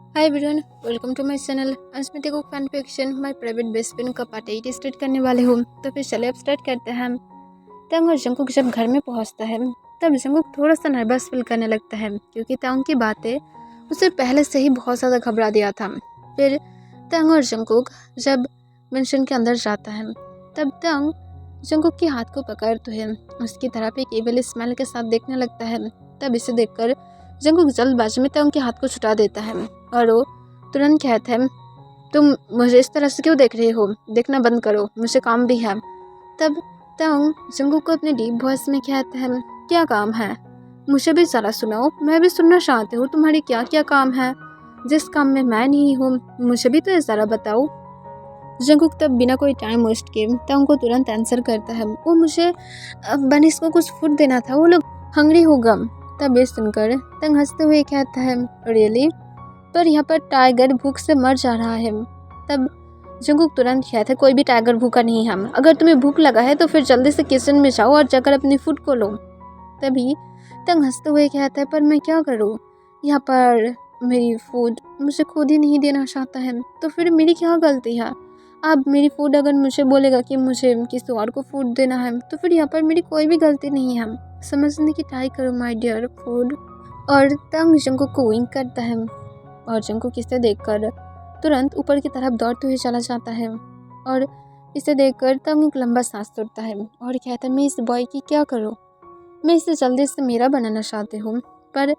Hi everyone, welcome to my channel. आज मैं देखो fan fiction my private best friend का पार्ट 8 स्टार्ट करने वाले हूँ। तो फिर चले अब स्टार्ट करते हैं हम। तंग और जंकुक जब घर में पहुँचता है तब जंकुक थोड़ा सा नर्वस फील करने लगता है, क्योंकि तंग की बातें उसे पहले से ही बहुत ज़्यादा घबरा दिया था। फिर तंग और जंकुक जब मेंशन के अंदर जाता है तब तंग जंकुक के हाथ को पकड़ते है, उसकी तरफ एक एविल स्माइल के साथ देखने लगता है। तब इसे देखकर जंकुक जल्दबाजी में तंग के हाथ को छुटा देता है और वो तुरंत कहते हैं, तुम मुझे इस तरह से क्यों देख रहे हो, देखना बंद करो, मुझे काम भी है। तब तंग जंकुक को अपने डीप वॉइस में कहते हैं, क्या काम है, मुझे भी ज़रा सुनाओ, मैं भी सुनना चाहती हूँ तुम्हारी क्या क्या काम है, जिस काम में मैं नहीं हूँ मुझे भी तो ज़रा बताओ। जंकुक तब बिना कोई टाइम वेस्ट किए तंग को तुरंत आंसर करता है, वो मुझे बनिस को कुछ फूड देना था, वो लोग हंग्री होगा। तब ये सुनकर तंग हंसते हुए कहता है, रियली, पर यहाँ पर टाइगर भूख से मर जा रहा है। तब जंकुक तुरंत कहता है, कोई भी टाइगर भूखा नहीं है, अगर तुम्हें भूख लगा है तो फिर जल्दी से किचन में जाओ और जाकर अपनी फूड को लो। तभी तंग हंसते हुए कहता है, पर मैं क्या करूँ, यहाँ पर मेरी फूड मुझे खुद ही नहीं देना चाहता है, तो फिर मेरी क्या गलती है। अब मेरी फूड अगर मुझे बोलेगा कि मुझे किसी और को फूड देना है तो फिर यहाँ पर मेरी कोई भी गलती नहीं है, समझने की ट्राई करो माय डियर फूड। और तंग जंकुक को विंक करता है और जंकुक इसे देखकर तुरंत ऊपर की तरफ दौड़ते हुए चला जाता है। और इसे देखकर तंग एक लंबा सांस छोड़ता है और कहता है, मैं इस बॉय की क्या करूँ, मैं इसे जल्दी से मेरा बनाना चाहती हूँ, पर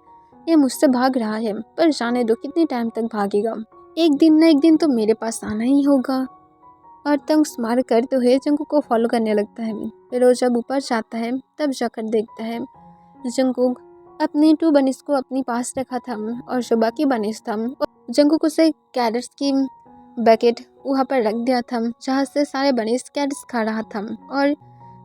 ये मुझसे भाग रहा है, पर जाने दो कितनी टाइम तक भागेगा, एक दिन न एक दिन तो मेरे पास आना ही होगा। और तंग स्मार करते हुए जंकुक को फॉलो करने लगता है। फिर वो जब ऊपर जाता है तब जाकर देखता है जंकुक अपने 2 बनिस को अपनी पास रखा था और जो बाकी बनिस था जंकुक उसे कैरेट्स की बकेट वहाँ पर रख दिया था, जहाँ से सारे बनिस कैरेट्स खा रहा था। और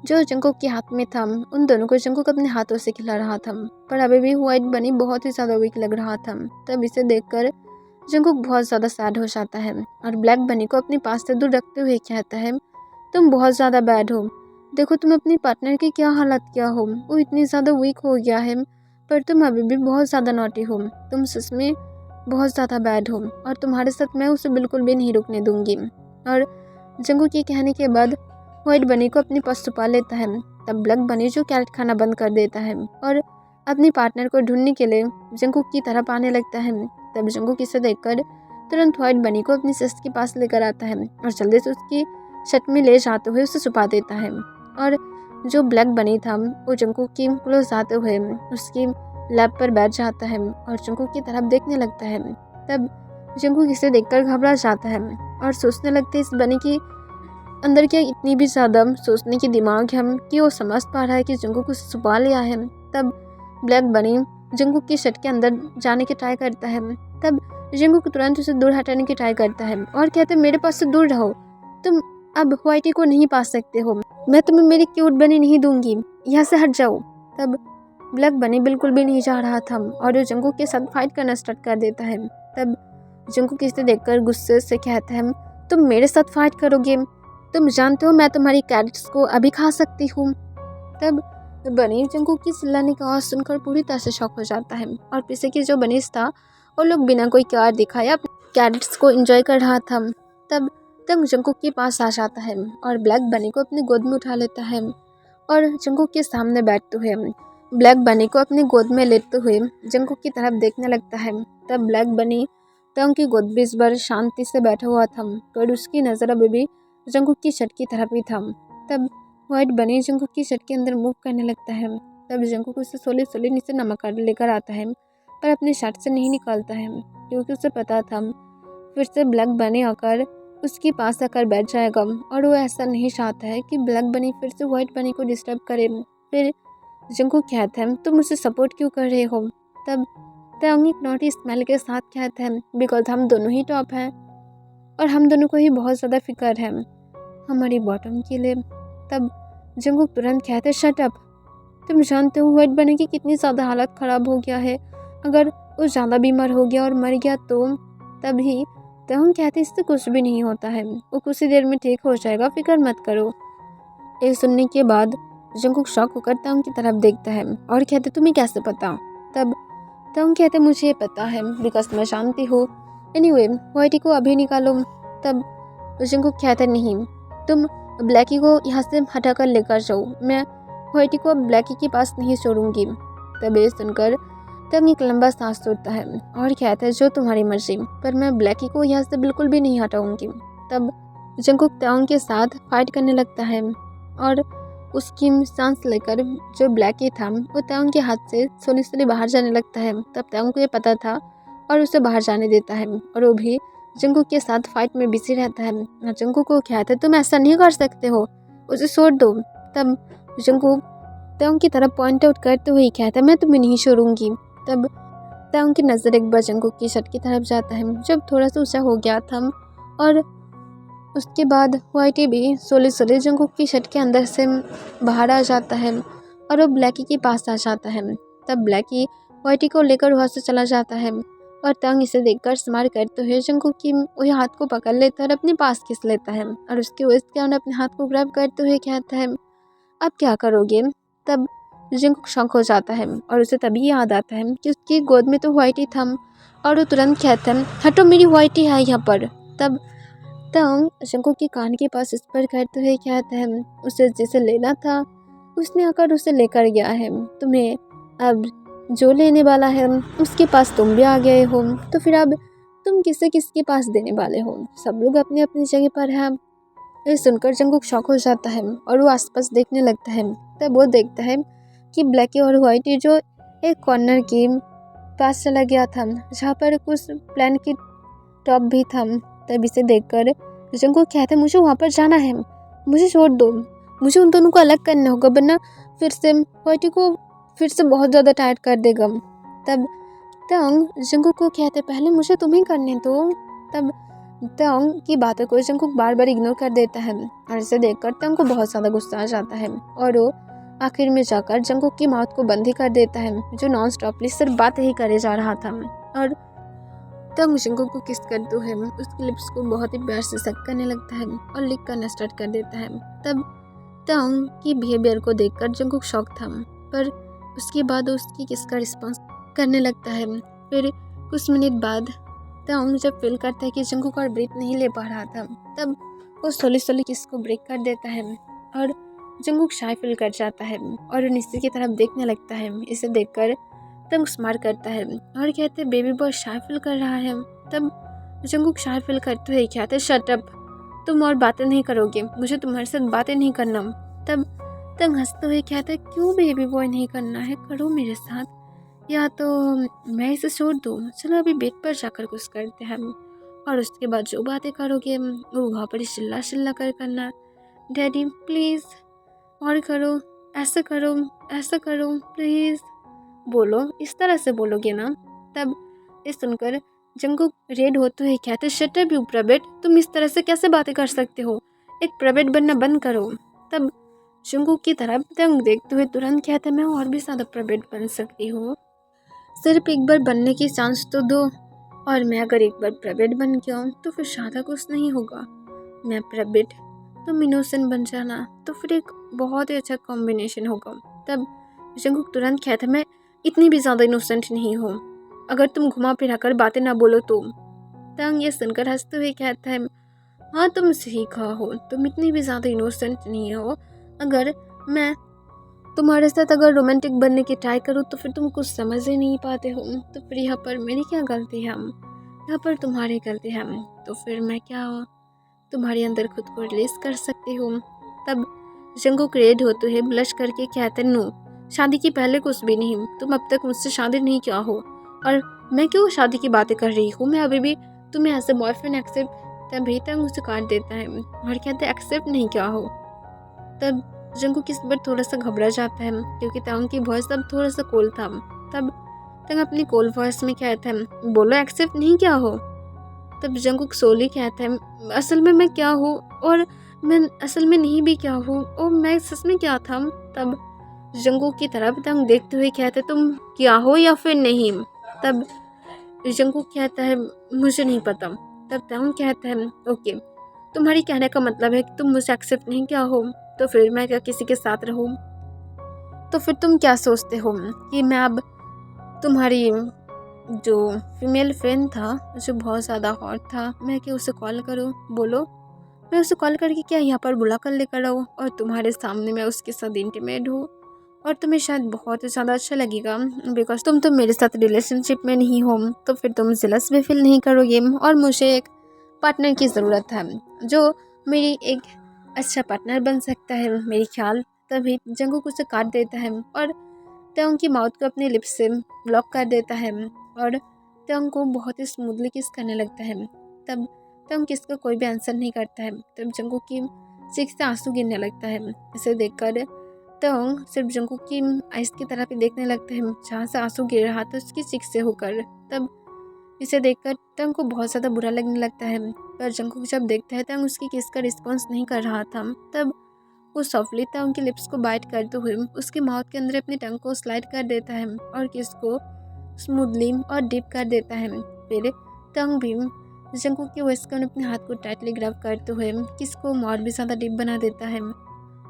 जो जंकुक के हाथ में था उन दोनों को जंकुक अपने हाथों से खिला रहा था, पर अभी भी व्हाइट बनी बहुत ही ज़्यादा वीक लग रहा था। तब इसे देखकर जंकुक बहुत ज़्यादा सैड हो जाता है और ब्लैक बनी को अपने पास से दूर रखते हुए कहता है, तुम बहुत ज़्यादा बैड हो, देखो तुम अपनी पार्टनर की क्या हालत क्या हो, वो इतनी ज़्यादा वीक हो गया है, पर तुम अभी भी बहुत ज़्यादा नॉटी हो, तुम सच में बहुत ज़्यादा बैड हो और तुम्हारे साथ मैं उसे बिल्कुल भी नहीं रुकने दूंगी। और जंकुक के कहने के बाद व्हाइट बनी को अपने पास छुपा लेता है। तब ब्लैक बनी जो कैरेट खाना बंद कर देता है और अपनी पार्टनर को ढूंढने के लिए जंकुक की तरफ आने लगता है। तब जंकुक इसे देखकर तुरंत व्हाइट बनी को अपनी सिस्टर के पास लेकर आता है और जल्दी से उसकी छत में ले जाते हुए उसे छुपा देता है। और जो ब्लैक बनी था वो जंकुक की क्लोज आते हुए उसकी लैब पर बैठ जाता है और जंकुक की तरफ देखने लगता है। तब जंकुक इसे देखकर घबरा जाता है और सोचने लगते इस बनी की अंदर क्या इतनी भी ज़्यादा सोचने की दिमाग है कि वो समझ पा रहा है कि जंकुक उसे छुपा लिया है। तब ब्लैक बनी जंकुक की शर्ट के अंदर जाने की ट्राई करता है। तब जंकुक तुरंत उसे दूर हटाने की ट्राई करता है और कहता है, मेरे पास से दूर रहो, तुम अब व्हाइटी को नहीं पा सकते हो, मैं तुम्हें मेरी क्यूट बनी नहीं दूंगी, यहाँ से हट जाओ। तब ब्लैक बनी बिल्कुल भी नहीं जा रहा था और वो जंकुक के साथ फाइट करना स्टार्ट कर देता है। तब जंकुक इसे देखकर गुस्से से कहता है, तुम मेरे साथ फाइट करोगे, तुम जानते हो मैं तुम्हारी कैरेट्स को अभी खा सकती हूँ। तब बनी जंकुक की चिल्लाने की आवाज़ सुनकर पूरी तरह से शॉक हो जाता है और पीछे की जो बनीस था वो लोग बिना कोई केयर दिखाए अपने कैरेट्स को एंजॉय कर रहा था। तब जंकुक के पास आ जाता है और ब्लैक बनी को अपनी गोद में उठा लेता है और जंकुक के सामने बैठते हुए ब्लैक बनी को अपनी गोद में लेते हुए जंकुक की तरफ देखने लगता है। तब ब्लैक बनी तंग की गोद में इस बार शांति से बैठा हुआ था, पर उसकी नज़र अभी भी जंकुक की शर्ट की तरफ ही था। तब व्हाइट बनी जंकुक की शर्ट के अंदर मूव करने लगता है। तब जंकुक उसे सोले नीचे नमक लेकर आता है, पर अपनी शर्ट से नहीं निकालता है, क्योंकि उसे पता था फिर से ब्लैक बनी आकर उसके पास आकर बैठ जाएगा और वो ऐसा नहीं चाहता है कि ब्लैक बनी फिर से व्हाइट बनी को डिस्टर्ब करे। फिर जंकुक कहता है, तुम मुझे सपोर्ट क्यों कर रहे हो। तब तंग एक नॉटी स्मेल के साथ कहता है, बिकॉज हम दोनों ही टॉप हैं और हम दोनों को ही बहुत ज़्यादा फिक्र है हमारी बॉटम के लिए। तब जंकुक तुरंत कहते, शट अप, तुम जानते हो व्हाइट बनी की कितनी ज़्यादा हालत ख़राब हो गया है, अगर वो ज़्यादा बीमार हो गया और मर गया तो। तभी हम कहते इससे कुछ भी नहीं होता है, वो कुछ ही देर में ठीक हो जाएगा, फिक्र मत करो। ये सुनने के बाद जंकुक शॉक होकर तंग की तरफ देखता है और कहते, तुम्हें कैसे पता। तब तंग कहते, मुझे पता है बिकॉज मैं जानती हूँ एनीवे व्हाइटी को अभी निकालो। तब जंगकुक कहता है नहीं, तुम ब्लैकी को यहाँ से हटा कर लेकर जाओ, मैं व्हाइटी को अब ब्लैकी के पास नहीं छोड़ूंगी। तब ये सुनकर तंग एक लंबा सांस छोड़ता है और कहता है जो तुम्हारी मर्जी, पर मैं ब्लैकी को यहाँ से बिल्कुल भी नहीं हटाऊंगी। तब जंगकुक ताओंग के साथ फाइट करने लगता है और उसकी सांस लेकर जो ब्लैकी था वो ताओंग के हाथ से सोली सोली बाहर जाने लगता है। तब ताओंग को ये पता था और उसे बाहर जाने देता है और वो भी जंगकुक के साथ फाइट में बिजी रहता है। जंगकुक को कहता है तुम ऐसा नहीं कर सकते हो, उसे छोड़ दो। तब जंगकुक ताओंग की तरफ पॉइंट आउट करते हुए कहता है मैं तुम्हें नहीं छोड़ूंगी। तब ताओंग की नज़र एक बार जंगकुक की शर्ट की तरफ जाता है जब थोड़ा सा ऊंचा हो गया था और उसके बाद व्हाइटी भी सोले सोले जंगकुक की शर्ट के अंदर से बाहर आ जाता है और वो ब्लैकी के पास आ जाता है। तब ब्लैकी व्हाइटी को लेकर वहाँ से चला जाता है और तांग इसे देखकर स्माइल करते हुए जंगकुक की वही हाथ को पकड़ लेता है और अपने पास खींच लेता है और उसके वेस्ट के अंदर अपने हाथ को ग्रैब करते हुए कहता है अब क्या करोगे। तब जंगकुक शॉक हो जाता है और उसे तभी याद आता है कि उसकी गोद में तो व्हाइटी था और वो तुरंत कहता है हटो, मेरी व्हाइटी है यहाँ पर। तब तांग जंगकुक के कान के पास स्पर करते हुए कहता है उसे जिसे लेना था उसने आकर उसे लेकर गया है, तुम्हें अब जो लेने वाला है उसके पास तुम भी आ गए हो, तो फिर अब तुम किसके पास देने वाले हो। सब लोग अपनी अपनी जगह पर हैं। ये सुनकर जंगकुक शॉक हो जाता है और वो आसपास देखने लगता है। तब वो देखता है कि ब्लैकी और व्हाइटी जो एक कॉर्नर के पास चला गया था जहाँ पर कुछ प्लान की टॉप भी था। तब इसे देखकर जंगकुक कहता है मुझे वहाँ पर जाना है, मुझे छोड़ दो, मुझे उन दोनों को अलग करना होगा वरना फिर से व्हाइटी को फिर से बहुत ज़्यादा टाइट कर देगा। तब तांग जंगकुक को कहते पहले मुझे तुम्हें करने दो। तब तांग की बातों को जंगकुक बार बार इग्नोर कर देता है और इसे देखकर तांग को बहुत ज़्यादा गुस्सा आ जाता है और वो आखिर में जाकर जंगकुक की माउथ को बंद ही कर देता है जो नॉन स्टॉपली सिर्फ बात ही करे जा रहा था। और तांग जंगकुक को किस करते हुए उसके लिप्स को बहुत ही प्यार से सक करने लगता है और लिक करना स्टार्ट कर देता है। तब तांग की बिहेवियर को देखकर जंगकुक शॉक था पर उसके बाद उसकी किस का रिस्पॉन्स करने लगता है। फिर कुछ मिनट बाद तांग जब फील करता है कि जंगकुक और ब्रेक नहीं ले पा रहा था तब वो सोली सोली किस को ब्रेक कर देता है और जंगकुक शाय फील कर जाता है और नीचे की तरफ देखने लगता है। इसे देखकर तांग स्माइल करता है और कहते हैं बेबी बॉय शाय फील कर रहा है। तब जंगकुक शाय फील करते हुए कहते हैं शट अप, तुम और बातें नहीं करोगे, मुझे तुम्हारे साथ बातें नहीं करना। तब तांग हंसते हुए कहता है क्यों बेबी बॉय नहीं करना है, करो मेरे साथ, या तो मैं इसे छोड़ दूँ, चलो अभी बेड पर जाकर कुछ करते हैं और उसके बाद जो बातें करोगे वो वहाँ पर चिल्ला चिल्ला कर करना। डैडी प्लीज़ और करो, ऐसा करो प्लीज़, बोलो, इस तरह से बोलोगे ना। तब ये सुनकर जंगकुक रेड होते हुए कहते शट अप यू प्रबेट, तुम इस तरह से कैसे बातें कर सकते हो, एक प्रबेट बनना बंद करो। तब जंगकुक की तरफ तांग देखते हुए तुरंत कहते मैं और भी ज़्यादा प्रबेट बन सकती हूँ, सिर्फ एक बार बनने की चांस तो दो, और मैं अगर एक बार प्रबेट बन गया हूँ तो फिर ज़्यादा कुछ नहीं होगा, मैं प्रबेट तुम इनोसेंट बन जाना, तो फिर एक बहुत ही अच्छा कॉम्बिनेशन होगा। तब जंगकुक तुरंत कहता मैं इतनी भी ज़्यादा इनोसेंट नहीं हूँ, अगर तुम घुमा फिरा कर बातें ना बोलो तो। तांग ये सुनकर हंसते हुए कहता है हाँ तुम सही कहा हो, तुम इतनी भी ज़्यादा इनोसेंट नहीं हो, अगर मैं तुम्हारे साथ अगर रोमांटिक बनने की ट्राई करूँ तो फिर तुम कुछ समझ ही नहीं पाते हो, तो फिर यहाँ पर मेरी क्या गलती है, यहाँ पर तुम्हारी गलती है, तो फिर मैं क्या तुम्हारे अंदर खुद को रिलीज कर सकती हूँ। तब जंगकुक रेड होते हुए ब्लश करके कहते नो, शादी की पहले कुछ भी नहीं, तुम अब तक मुझसे शादी नहीं किया हो और मैं क्यों शादी की बातें कर रही हूँ, मैं अभी भी तुम्हें एज ए बॉयफ्रेंड एक्सेप्ट, तभी तक मुझे काट देता है और कहते एक्सेप्ट नहीं किया हो। तब जंगकुक इस बार थोड़ा सा घबरा जाता है क्योंकि तांग की वॉइस अब थोड़ा सा कोल था। तब तांग अपनी कोल वॉइस में कहता है बोलो एक्सेप्ट नहीं किया हो। तब जंगकुक सोली कहता है असल में मैं क्या हूँ और मैं असल में नहीं भी क्या हूँ और मैं सच में क्या था। तब जंगकुक की तरफ तांग देखते हुए कहते तुम क्या हो या फिर नहीं। तब जंगकुक कहता है मुझे नहीं पता। तब तांग कहता है ओके, तुम्हारी कहने का मतलब है कि तुम मुझे एक्सेप्ट नहीं किया हो, तो फिर मैं क्या किसी के साथ रहूं, तो फिर तुम क्या सोचते हो कि मैं अब तुम्हारी जो फीमेल फ्रेंड था जो बहुत ज़्यादा हॉट था, मैं क्या उसे कॉल करूँ? बोलो, मैं उसे कॉल करके क्या यहाँ पर बुला कर लेकर आऊँ और तुम्हारे सामने मैं उसके साथ इंटीमेट हूँ और तुम्हें शायद बहुत ही ज़्यादा अच्छा लगेगा बिकॉज तुम तो मेरे साथ रिलेशनशिप में नहीं हो, तो फिर तुम जेलस भी फील नहीं करोगे और मुझे एक पार्टनर की ज़रूरत है जो मेरी एक अच्छा पार्टनर बन सकता है मेरी ख्याल। तभी जंगकुक उसे काट देता है और त्योंग की माउथ को अपने लिप्स से ब्लॉक कर देता है और त्योंग को बहुत ही स्मूथली किस करने लगता है। तब त्योंग किस का कोई भी आंसर नहीं करता है। तब जंगकुक की चीख से आंसू गिरने लगता है। इसे देखकर त्योंग सिर्फ जंगकुक की आइस की तरफ ही देखने लगता है जहाँ से आंसू गिर रहा था उसकी चीख से होकर। तब इसे देखकर त्योंग को बहुत ज़्यादा बुरा लगने लगता है, पर जंगकुक जब देखता है त्योंग उसकी किस का रिस्पॉन्स नहीं कर रहा था, तब वो सॉफ्टली त्योंग के लिप्स को बाइट करते हुए उसके माउथ के अंदर अपनी टंग को स्लाइड कर देता है और किस को स्मूथली और डीप कर देता है। फिर त्योंग भी जंगकुक के वेस्ट को अपने हाथ को टाइटली ग्रैब करते हुए किस को और भी ज़्यादा डीप बना देता है।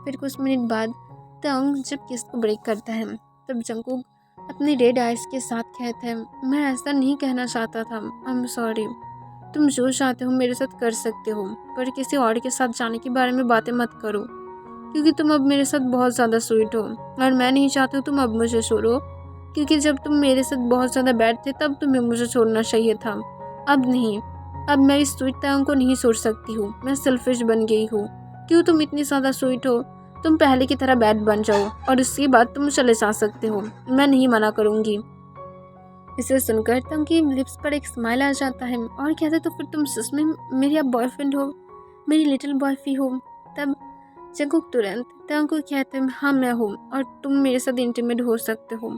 फिर कुछ मिनट बाद त्योंग जब किस को ब्रेक करता है तब जंगकुक अपनी रेड आइज के साथ कहता है, मैं ऐसा नहीं कहना चाहता था, आई एम सॉरी। तुम जो चाहते हो मेरे साथ कर सकते हो, पर किसी और के साथ जाने के बारे में बातें मत करो क्योंकि तुम अब मेरे साथ बहुत ज़्यादा स्वीट हो और मैं नहीं चाहती हूँ तुम अब मुझे छोड़ो, क्योंकि जब तुम मेरे साथ बहुत ज़्यादा बैड थे तब तुम्हें मुझे छोड़ना चाहिए था, अब नहीं। अब मैं इस स्वीट टाइम को नहीं छोड़ सकती हूँ, मैं सेल्फिश बन गई हूँ। क्यों तुम इतनी ज़्यादा स्वीट हो? तुम पहले की तरह बैड बन जाओ और उसके बाद तुम चले जा सकते हो, मैं नहीं मना करूँगी। इसे सुनकर तंग की लिप्स पर एक स्माइल आ जाता है और कहते तो फिर तुम सच में मेरी अब बॉयफ्रेंड हो, मेरी लिटिल बॉयफ्री हो। तब जंगकुक तुरंत तंग को कहते हैं, हाँ मैं हूँ और तुम मेरे साथ इंटीमेट हो सकते हो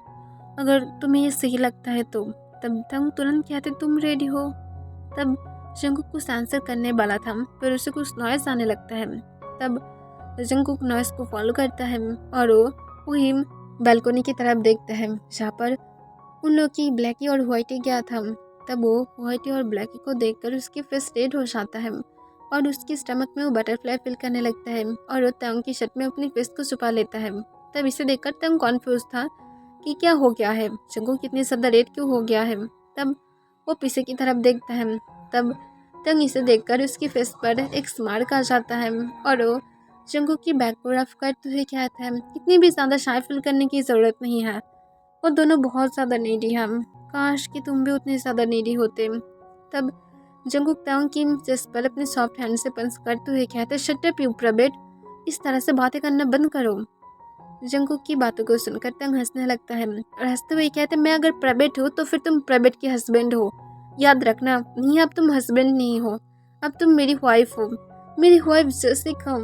अगर तुम्हें ये सही लगता है तो। तब तंग तुरंत कहते तुम रेडी हो। तब जंगकुक कुछ आंसर करने वाला था पर उसे कुछ नॉइस आने लगता है। तब जंगकुक नॉइस को फॉलो करता है और वो वही बालकनी की तरफ देखता है जहाँ पर उन लोग की ब्लैकी और व्हाइटी गया था। तब वो व्हाइटी और ब्लैकी को देखकर उसकी फेस रेड हो जाता है और उसके स्टमक में वो बटरफ्लाई फील करने लगता है और वो तंग की शर्ट में अपनी फेस को छुपा लेता है। तब इसे देखकर तंग कॉन्फ्यूज था कि क्या हो गया है, जंगकुक कितनी ज़्यादा रेड क्यों हो गया है। तब वो पीछे की तरफ देखता है। तब तंग इसे देखकर उसकी फेस पर एक स्मार्क आ जाता है और वो जंगकुक की बैक को रफ करते हुए कहता है, इतनी भी ज़्यादा शाय फील करने की ज़रूरत नहीं है, वो दोनों बहुत ज़्यादा नीडी हैं, काश कि तुम भी उतने ज़्यादा नीडी होते। तब जंगकुक तंग की चेस्ट पर अपने सॉफ्ट हैंड से पंच करते हुए कहते, शट अप यू प्रबेट, इस तरह से बातें करना बंद करो। जंगकुक की बातों को सुनकर तंग हंसने लगता है और हंसते हुए कहते, मैं अगर प्रबेट हूँ तो फिर तुम प्रबेट के हस्बैंड हो, याद रखना। नहीं, अब तुम हस्बैंड नहीं हो, अब तुम मेरी वाइफ हो, मेरी वाइफ जेसिका।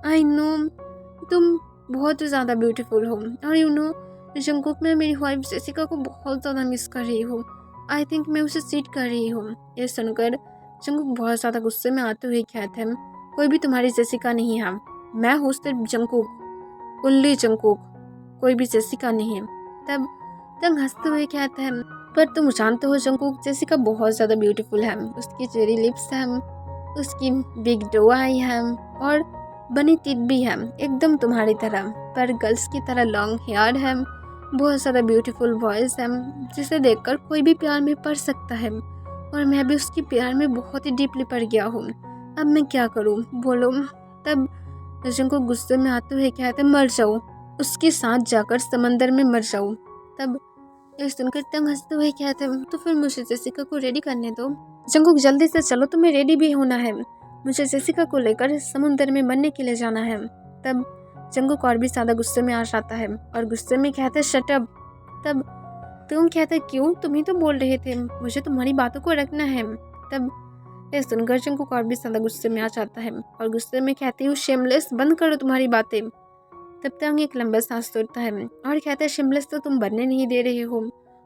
आई नो तुम बहुत ज़्यादा ब्यूटीफुल हो और यू नो जंगकुक, मैं मेरी वाइफ जेसिका को बहुत ज़्यादा मिस कर रही हूँ, आई थिंक मैं उसे चीट कर रही हूँ। ये सुनकर जंगकुक बहुत ज़्यादा गुस्से में आते हुए कहते हैं, कोई भी तुम्हारी जेसिका नहीं है, मैं हूँ सिर्फ जंगकुक, ओनली जंगकुक, कोई भी जेसिका नहीं है। तब तंग हंसते हुए कहते हैं, पर तुम जानते हो जंगकुक, जेसिका बहुत ज़्यादा ब्यूटीफुल है, उसकी चेरी लिप्स हैं, उसकी बिग डो आई है और बनी टीथ भी है एकदम तुम्हारी तरह, पर गर्ल्स की तरह लॉन्ग हेयर है, बहुत ज़्यादा ब्यूटीफुल वॉइस है जिसे देखकर कोई भी प्यार में पड़ सकता है और मैं भी उसके प्यार में बहुत ही डीपली पड़ गया हूँ, अब मैं क्या करूँ बोलो। तब जंगकुक गुस्से में आते हुए कहते, मर जाओ, उसके साथ जाकर समंदर में मर जाओ। तब ये सुनकर तंग हंसते हुए कहते, तो फिर मुझे जेसिका को रेडी करने दो। जंगकुक जल्दी से चलो, तुम्हें रेडी भी होना है, मुझे जेसिका को लेकर समुद्र में मरने के लिए जाना है। तब जंगकुक और भी ज़्यादा गुस्से में आ जाता है और गुस्से में कहते, शट अप। तब तुम कहते, क्यों, तुम ही तो बोल रहे थे, मुझे तुम्हारी बातों को रखना है। तब ये सुनकर जंगकुक और भी ज़्यादा गुस्से में आ जाता है और गुस्से में कहती हूँ, शेमलेस, बंद करो तुम्हारी बातें। तब तंग एक लंबा सांस तोड़ता है और कहता है, शेमलेस तो तुम बनने नहीं दे रहे हो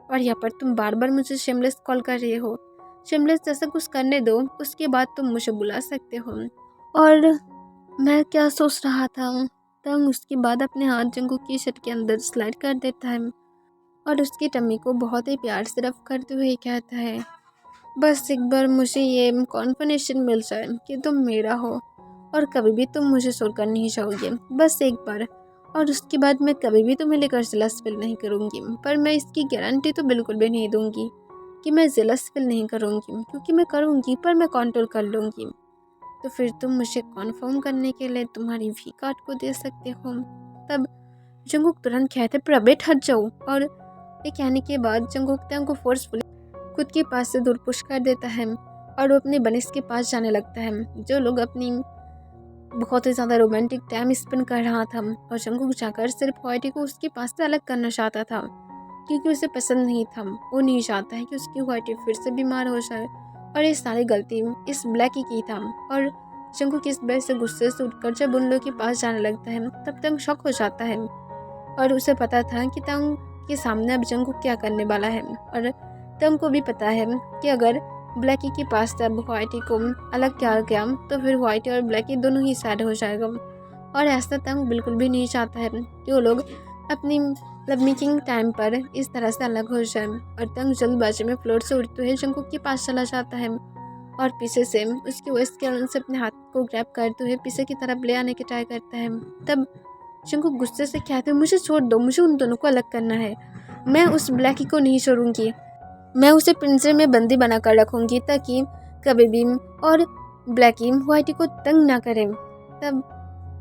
और यहाँ पर तुम बार बार मुझे शेमलेस कॉल कर रहे हो, शेमलेस जैसा कुछ करने दो, उसके बाद तुम मुझे बुला सकते हो। और मैं क्या सोच रहा था, तंग उसके बाद अपने हाथ जंगकुक की शर्ट के अंदर स्लाइड कर देता है और उसकी टम्मी को बहुत ही प्यार से रफ करते हुए कहता है, बस एक बार मुझे ये कॉन्फर्मेशन मिल जाए कि तुम मेरा हो और कभी भी तुम मुझे छोड़कर नहीं जाओगे, बस एक बार, और उसके बाद मैं कभी भी तुम्हें लेकर जेलस फील नहीं करूँगी, पर मैं इसकी गारंटी तो बिल्कुल भी नहीं दूंगी कि मैं जेलस फील नहीं करूँगी, क्योंकि मैं करूँगी पर मैं कंट्रोल कर लूँगी। तो फिर तुम मुझे कन्फर्म करने के लिए तुम्हारी वी कार्ड को दे सकते हो। तब जंगकुक तुरंत कहते प्रवेट हट जाओ, और ये कहने के बाद जंगकुक तंग को फोर्सफुली खुद के पास से दूर पुश कर देता है और वो अपने बनिस के पास जाने लगता है, जो लोग अपनी बहुत ही ज़्यादा रोमांटिक टाइम स्पेंड कर रहा था। और जंगकुक जाकर सिर्फ व्हाइटी को उसके पास से अलग करना चाहता था, क्योंकि उसे पसंद नहीं था। वो नहीं चाहता है कि उसकी व्हाइटी फिर से बीमार हो जाए, और ये सारी गलती इस ब्लैकी की था। और जंगकुक इस वजह से गुस्से से उठकर जब उन लोगों के पास जाने लगता है, तब तंग शॉक हो जाता है, और उसे पता था कि तंग के सामने अब जंगकुक क्या करने वाला है। और तंग को भी पता है कि अगर ब्लैकी के पास से अब व्हाइटी को अलग किया गया तो फिर व्हाइटी और ब्लैकी दोनों ही सैड हो जाएगा, और ऐसा तंग बिल्कुल भी नहीं चाहता है कि वो लोग अपनी लव मेकिंग टाइम पर इस तरह से अलग हो जाए। और तंग जल्दबाजी में फ्लोर से उड़ते हुए जंगकुक के पास चला जाता है, और पीछे से उसकी वेस्ट के से अपने हाथ को ग्रैब करते हुए पीछे की तरफ ले आने की ट्राई करता है। तब जंगकुक गुस्से से कहते हैं मुझे छोड़ दो, मुझे उन दोनों को अलग करना है, मैं उस ब्लैकी को नहीं छोड़ूंगी, मैं उसे पिंजरे में बंदी बनाकर रखूंगी ताकि कभी भी और ब्लैकी व्हाइटी को तंग ना करें। तब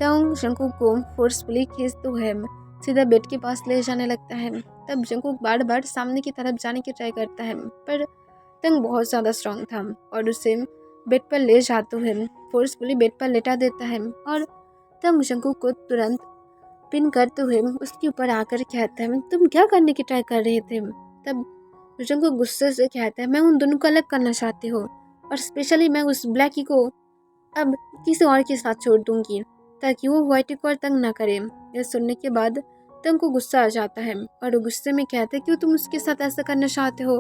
तंग जंगकुक को फोर्सफुली खींचते हुए सीधा बेड के पास ले जाने लगता है। तब जंगकुक बार बार सामने की तरफ जाने की ट्राई करता है, पर तंग बहुत ज़्यादा स्ट्रांग था और उसे बेड पर ले जाते हुए फोर्सफुली बेड पर लेटा देता है। और तंग जंगकुक को तुरंत पिन करते हुए उसके ऊपर आकर कहता है तुम क्या करने की ट्राई कर रहे थे। तब जंगकुक गुस्से से कहता है मैं उन दोनों को अलग करना चाहती हूँ, और स्पेशली मैं उस ब्लैकी को अब किसी और के साथ छोड़ दूंगी ताकि वो व्हाइटी को और तंग ना करे। यह सुनने के बाद तंग को गुस्सा आ जाता है, और वो गुस्से में कहते हैं क्यों तुम उसके साथ ऐसा करना चाहते हो,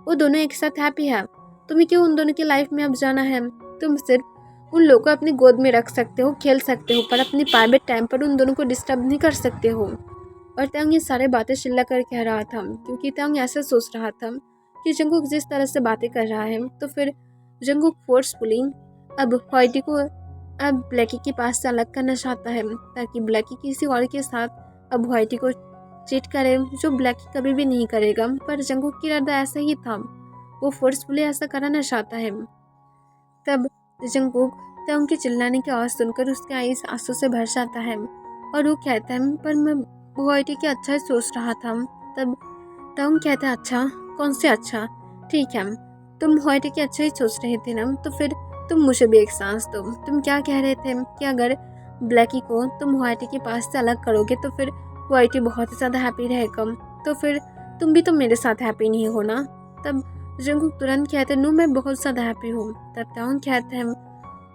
वो दोनों एक साथ हैप्पी है, तुम्हें क्यों उन दोनों की लाइफ में अब जाना है। तुम सिर्फ उन लोगों को अपनी गोद में रख सकते हो, खेल सकते हो, पर अपनी प्राइवेट टाइम पर उन दोनों को डिस्टर्ब नहीं कर सकते हो। और तंग ये सारे बातें चिल्ला कर कह रहा था, क्योंकि तंग ऐसा सोच रहा था कि जंगकुक जिस तरह से बातें कर रहा है तो फिर जंगकुक फोर्सफुली अब व्हाइटी को अब ब्लैकी के पास से अलग करना चाहता है, ताकि ब्लैकी किसी और के साथ अब व्हाइटी को चीट करे, जो ब्लैकी कभी भी नहीं करेगा। पर जंगकुक की इरादा ऐसा ही था, वो फोर्सफुली ऐसा कराना चाहता है। तब जंगकुक तंग के चिल्लाने की आवाज़ सुनकर उसके आईज आंसू से भर जाता है, और वो कहता है पर मैं व्हाइटी की अच्छा ही सोच रहा था। तब तंग कहता है अच्छा, कौन से अच्छा, ठीक है तुम व्हाइटी की अच्छा ही सोच रहे थे ना, तो फिर तुम मुझे भी एक सांस दो। तुम क्या कह रहे थे कि अगर ब्लैकी को तुम व्हाइटी के पास से अलग करोगे तो फिर व्हाइटी बहुत ही ज़्यादा हैप्पी रहेगा, तो फिर तुम भी तो मेरे साथ हैप्पी नहीं हो ना। तब जंगकुक तुरंत कहते नो मैं बहुत ज़्यादा हैप्पी हूँ। तब तंग कहते हैं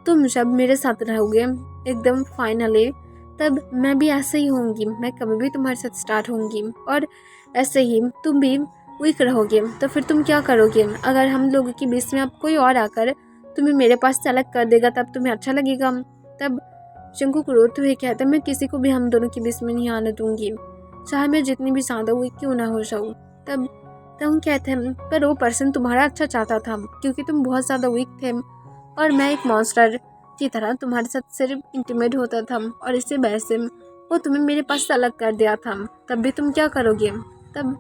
तुम जब मेरे साथ रहोगे एकदम फाइनली, तब मैं भी ऐसे ही होंगी, मैं कभी भी तुम्हारे साथ स्टार्ट होंगी, और ऐसे ही तुम भी वीक रहोगे। तो फिर तुम क्या करोगे अगर हम लोगों के बीच में अब कोई और आकर तुम्हें मेरे पास से अलग कर देगा, तब तुम्हें अच्छा लगेगा। तब जंगकुक रोते हुए कहते मैं किसी को भी हम दोनों के बीच में नहीं आने दूंगी, चाहे मैं जितनी भी ज़्यादा वीक क्यों ना हो जाऊँ। तब तुम कहते हैं पर वो पर्सन तुम्हारा अच्छा चाहता था, क्योंकि तुम बहुत ज़्यादा वीक थे और मैं एक मॉन्स्टर की तरह तुम्हारे साथ सिर्फ इंटीमेट होता था, और इसी वजह से वो तुम्हें मेरे पास से अलग कर दिया था। तब भी तुम क्या करोगे। तब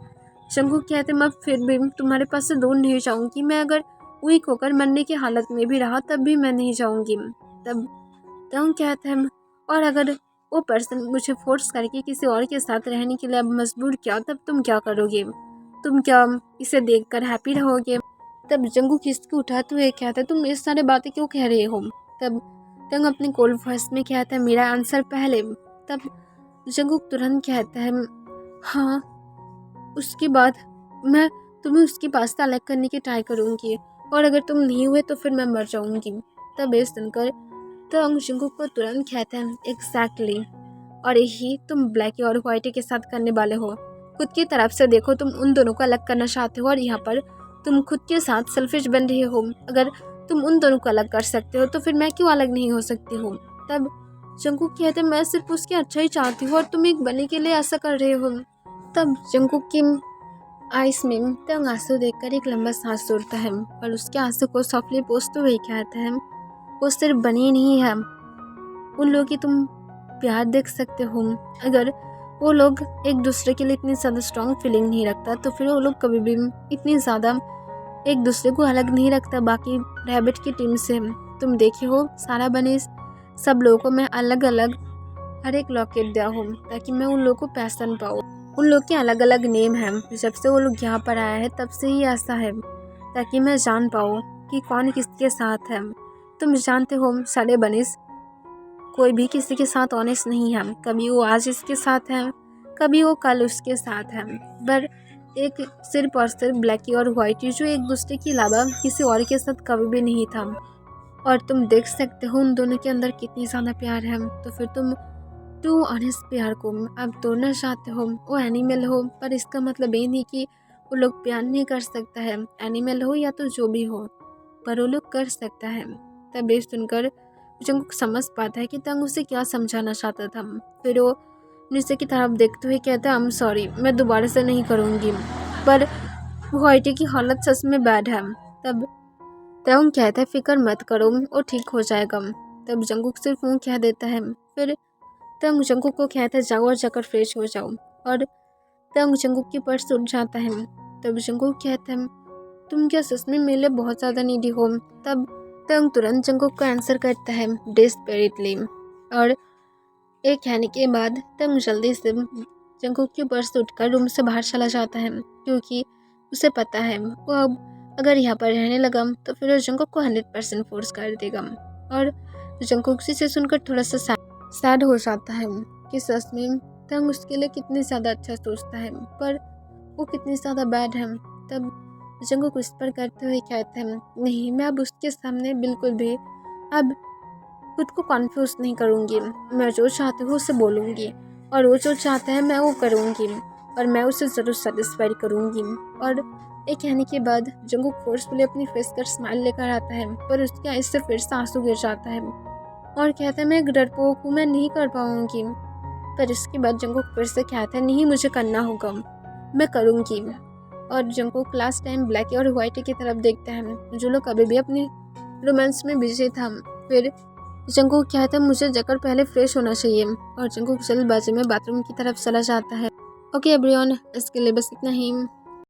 जंगकुक कहते मैं फिर भी तुम्हारे पास से दूर नहीं जाऊंगी, मैं अगर वीक होकर मरने की हालत में भी रहा तब भी मैं नहीं जाऊंगी। तब तुम कहते हैं और अगर वो पर्सन मुझे फोर्स करके किसी और के साथ रहने के लिए अब मजबूर किया, तब तुम क्या करोगे, तुम क्या इसे देखकर हैप्पी रहोगे। तब जंगकुक खिसक उठाते हुए कहता है तुम इस सारे बातें क्यों कह रहे हो। तब तंग अपने कोल्ड वॉइस में कहता है मेरा आंसर पहले। तब जंगकुक तुरंत कहता है हाँ, उसके बाद मैं तुम्हें उसके पास से अलग करने की ट्राई करूँगी, और अगर तुम नहीं हुए तो फिर मैं मर जाऊँगी। तब ये सुनकर तंग जंगकुक को तुरंत कहता है एग्जैक्टली, और यही तुम ब्लैकी और व्हाइटी के साथ करने वाले हो। खुद की तरफ से देखो, तुम उन दोनों को अलग करना चाहते हो और यहाँ पर तुम खुद के साथ सेल्फिश बन रहे हो। अगर तुम उन दोनों को अलग कर सकते हो तो फिर मैं क्यों अलग नहीं हो सकती हूँ। तब जंगकुक कहते मैं सिर्फ उसकी अच्छा ही चाहती हूँ और तुम एक बने के लिए ऐसा कर रहे हो। तब जंगकुक की आइस में तंग आंसू देखकर एक लंबा सांस छोड़ता है और उसके आंसू को सॉफ्टली पोंछते हुए कहता है वो सिर्फ बनी नहीं है, उन लोगों की तुम प्यार देख सकते हो। अगर वो लोग एक दूसरे के लिए इतनी ज़्यादा स्ट्रॉन्ग फीलिंग नहीं रखता तो फिर वो लोग कभी भी इतनी ज़्यादा एक दूसरे को अलग नहीं रखता बाकी रैबिट की टीम से। तुम देखे हो सारा बनीस, सब लोगों को मैं अलग अलग हर एक लॉकेट दिया हूँ ताकि मैं उन लोगों को पहचान पाऊँ। उन लोग के अलग अलग नेम हैं, जब से वो लोग यहाँ पर आया है तब से ही ऐसा है, ताकि मैं जान पाऊँ कि कौन किसके साथ है। तुम जानते हो सारे बनीस, कोई भी किसी के साथ ऑनेस्ट नहीं है। कभी वो आज इसके साथ है, कभी वो कल उसके साथ है। पर एक सिर्फ और सिर्फ ब्लैकी और व्हाइटी जो एक दूसरे के अलावा किसी और के साथ कभी भी नहीं था। और तुम देख सकते हो उन दोनों के अंदर कितनी ज़्यादा प्यार है। तो फिर तुम टू ऑनेस्ट प्यार को अब तोड़ना चाहते हो। वो एनिमल हो, पर इसका मतलब ये नहीं कि वो लोग प्यार नहीं कर सकता है। एनिमल हो या तो जो भी हो, पर वो लोग कर सकता है। तब ये सुनकर जंगकुक समझ पाता है कि तंग उसे क्या समझाना चाहता था। फिर वो नीचे की तरफ देखते हुए कहता है, आई एम सॉरी, मैं दोबारा से नहीं करूँगी। पर व्हाइटी की हालत सच में बैड है। तब तंग कहता है, फिक्र मत करो, वो ठीक हो जाएगा। तब जंगकुक सिर्फ वो कह देता है। फिर तंग जंगकुक को कहता है, जाओ और जाकर फ्रेश हो जाओ। और तंग जंगकुक के पर्स उठ जाता है। तब जंगकुक कहता है, तुम क्या सच में मेरे लिए बहुत ज़्यादा नीडी हो। तब तंग तुरंत जंगकुक को आंसर करता है डेस्परेटली। और एक कहने के बाद तंग जल्दी से जंगकुक के पर्स उठकर रूम से बाहर चला जाता है, क्योंकि उसे पता है वो अब अगर यहाँ पर रहने लगा तो फिर वो जंगकुक को 100% फोर्स कर देगा। और जंगकुक से सुनकर थोड़ा सा सैड हो जाता है कि सच में तंग उसके लिए कितनी ज़्यादा अच्छा सोचता है, पर वो कितनी ज़्यादा बैड है। तब जंगकुक उस पर करते हुए कहते हैं, नहीं, मैं अब उसके सामने बिल्कुल भी अब खुद को कॉन्फ्यूज नहीं करूँगी। मैं जो चाहती हूँ उसे बोलूँगी, और वो जो चाहता है मैं वो करूँगी, और मैं उसे ज़रूर सेटिस्फाई करूँगी। और एक कहने के बाद जंगकुक फोर्सफुली अपनी फेस कर स्माइल लेकर आता है, पर उसके आँख से फिर से आंसू गिर जाता है और कहता है, मैं एक डरपोक हूँ, मैं नहीं कर पाऊँगी। पर इसके बाद जंगकुक फिर से कहता है, नहीं, मुझे करना होगा, मैं करूँगी। और जंगकुक लास्ट टाइम ब्लैकी और व्हाइटी की तरफ देखता है, जो लोग अभी भी अपनी रोमांस में बिजी था। फिर जंगकुक कहता है, मुझे जाकर पहले फ्रेश होना चाहिए। और जंगकुक जल्दबाजी में बाथरूम की तरफ चला जाता है। ओके एवरीवन, इसके लिए बस इतना ही।